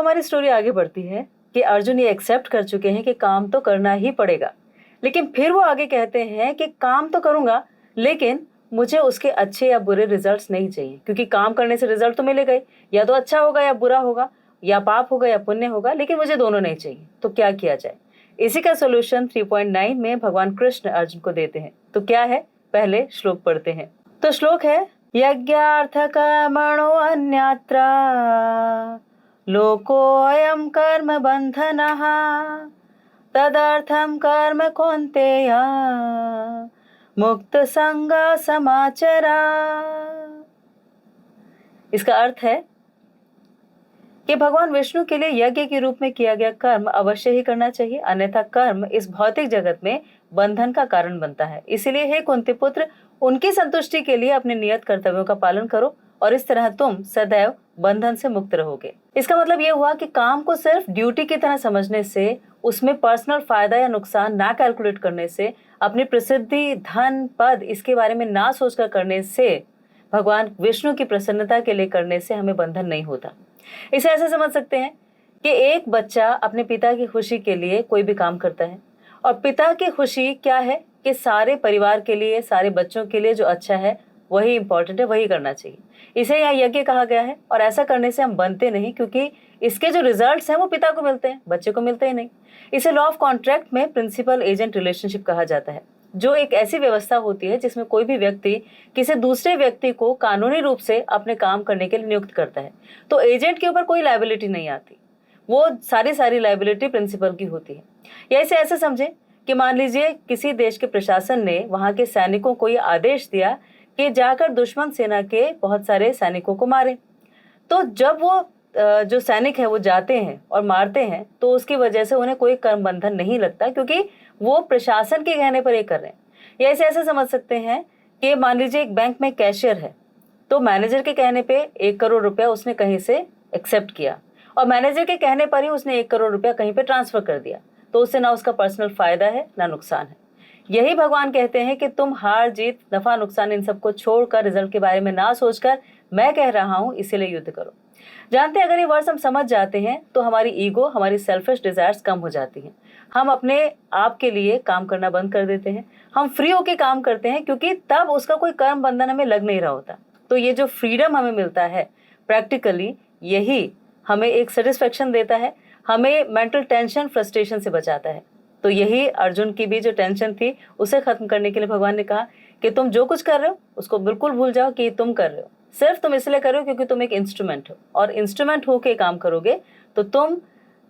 हमारी स्टोरी आगे बढ़ती है कि अर्जुन ये एक्सेप्ट कर चुके हैं कि काम तो करना ही पड़ेगा, लेकिन फिर वो आगे कहते हैं कि काम तो करूंगा, लेकिन मुझे उसके अच्छे या बुरे रिजल्ट्स नहीं चाहिए, क्योंकि काम करने से रिजल्ट तो मिलेगा ही, या तो अच्छा होगा या बुरा होगा, या पाप होगा या पुण्य होगा, लेकिन मुझे दोनों नहीं चाहिए। तो क्या किया जाए? इसी का सोल्यूशन 3.9 में भगवान कृष्ण अर्जुन को देते हैं। तो क्या है, पहले श्लोक पढ़ते हैं। तो श्लोक है, यज्ञार्थ कर्मणो अन्यत्र लोकोऽयं कर्म बंधनः तदर्थं कर्म कौन्तेय मुक्त संग समाचरा। इसका अर्थ है कि भगवान विष्णु के लिए यज्ञ के रूप में किया गया कर्म अवश्य ही करना चाहिए, अन्यथा कर्म इस भौतिक जगत में बंधन का कारण बनता है। इसीलिए हे कुंती पुत्र, उनकी संतुष्टि के लिए अपने नियत कर्तव्यों का पालन करो और इस तरह तुम सदैव बंधन से मुक्त रहोगे। इसका मतलब यह हुआ कि काम को सिर्फ ड्यूटी की तरह समझने से, उसमें पर्सनल फायदा या नुकसान ना कैलकुलेट करने से, अपनी प्रसिद्धि, धन, पद इसके बारे में ना सोचकर करने से, भगवान विष्णु की प्रसन्नता के लिए करने से हमें बंधन नहीं होता। इसे ऐसे समझ सकते हैं कि एक बच्चा अपने पिता की खुशी के लिए कोई भी काम करता है, और पिता की खुशी क्या है कि सारे परिवार के लिए, सारे बच्चों के लिए जो अच्छा है वही इंपॉर्टेंट है, वही करना चाहिए। इसे यहाँ यज्ञ कहा गया है, और ऐसा करने से हम बनते नहीं, क्योंकि इसके जो रिजल्ट्स हैं वो पिता को मिलते हैं, बच्चे को मिलते ही नहीं। इसे लॉ ऑफ कॉन्ट्रैक्ट में प्रिंसिपल एजेंट रिलेशनशिप कहा जाता है, जो एक ऐसी व्यवस्था होती है जिसमें कोई भी व्यक्ति किसी दूसरे व्यक्ति को कानूनी रूप से अपने काम करने के लिए नियुक्त करता है। तो एजेंट के ऊपर कोई लायबिलिटी नहीं आती, वो सारी लायबिलिटी प्रिंसिपल की होती है। या इसे ऐसे समझें कि मान लीजिए किसी देश के प्रशासन ने वहां के सैनिकों को यह आदेश दिया कि जाकर दुश्मन सेना के बहुत सारे सैनिकों को मारे। तो जब वो जो सैनिक है वो जाते हैं और मारते हैं, तो उसकी वजह से उन्हें कोई कर्म बंधन नहीं लगता, क्योंकि वो प्रशासन के कहने पर ये कर रहे हैं। या इसे ऐसे समझ सकते हैं कि मान लीजिए एक बैंक में कैशियर है, तो मैनेजर के कहने पे 1 करोड़ रुपया उसने कहीं से एक्सेप्ट किया, और मैनेजर के कहने पर ही उसने 1 करोड़ रुपया कहीं पे ट्रांसफर कर दिया, तो उससे ना उसका पर्सनल फायदा है ना नुकसान है। यही भगवान कहते हैं कि तुम हार जीत, नफा नुकसान इन सबको छोड़कर, रिजल्ट के बारे में ना सोचकर, मैं कह रहा हूं इसीलिए युद्ध करो। जानते हैं, अगर ये वर्ड्स हम समझ जाते हैं तो हमारी ईगो, हमारी सेल्फिश डिजायर्स कम हो जाती हैं। हम अपने आप के लिए काम करना बंद कर देते हैं, हम फ्री होके काम करते हैं, क्योंकि तब उसका कोई कर्म बंधन हमें लग नहीं रहा होता। तो ये जो फ्रीडम हमें मिलता है प्रैक्टिकली, यही हमें एक सेटिस्फेक्शन देता है, हमें मेंटल टेंशन, फ्रस्ट्रेशन से बचाता है। तो यही अर्जुन की भी जो टेंशन थी उसे खत्म करने के लिए भगवान ने कहा कि तुम जो कुछ कर रहे हो उसको बिल्कुल भूल जाओ कि तुम कर रहे हो, सिर्फ तुम इसलिए कर रहे हो क्योंकि तुम एक इंस्ट्रूमेंट हो, और इंस्ट्रूमेंट होके काम करोगे तो तुम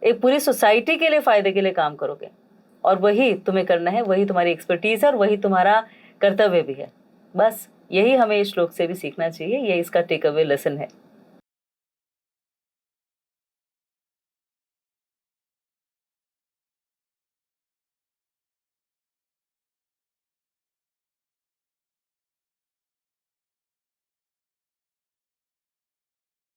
एक पूरी सोसाइटी के लिए, फायदे के लिए काम करोगे, और वही तुम्हें करना है, वही तुम्हारी एक्सपर्टीज है और वही तुम्हारा कर्तव्य भी है। बस यही हमें इस श्लोक से भी सीखना चाहिए, ये इसका टेक अवे लेसन है।